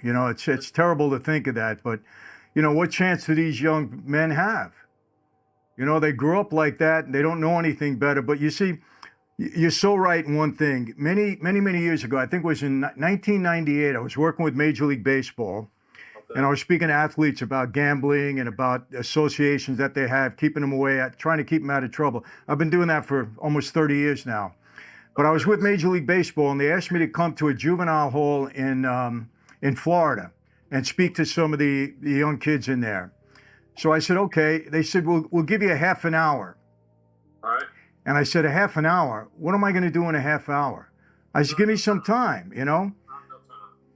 You know, it's terrible to think of that, but you know, what chance do these young men have? You know, they grew up like that and they don't know anything better. But you see, you're so right in one thing. Many years ago, I think it was in 1998, I was working with Major League Baseball. And I was speaking to athletes about gambling and about associations that they have, keeping them away, trying to keep them out of trouble. I've been doing that for almost 30 years now. But I was with Major League Baseball, and they asked me to come to a juvenile hall in Florida and speak to some of the young kids in there. So I said, okay. They said, we'll give you a half an hour. All right. And I said, a half an hour? What am I going to do in a half hour? I said, give me some time, you know?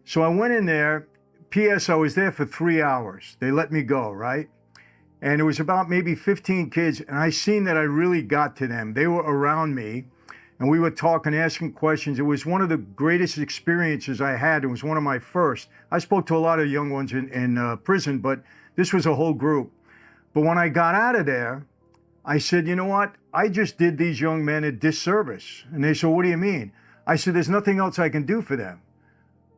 So I went in there. P.S. I was there for 3 hours. They let me go, right? And it was about maybe 15 kids, and I seen that I really got to them. They were around me, and we were talking, asking questions. It was one of the greatest experiences I had. It was one of my first. I spoke to a lot of young ones in prison, but this was a whole group. But when I got out of there, I said, you know what? I just did these young men a disservice. And they said, what do you mean? I said, there's nothing else I can do for them.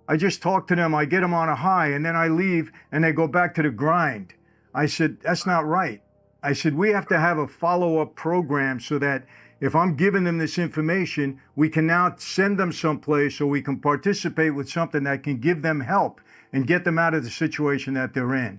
I just talk to them, I get them on a high, and then I leave, and they go back to the grind. I said, that's not right. I said, we have to have a follow-up program so that if I'm giving them this information, we can now send them someplace so we can participate with something that can give them help and get them out of the situation that they're in.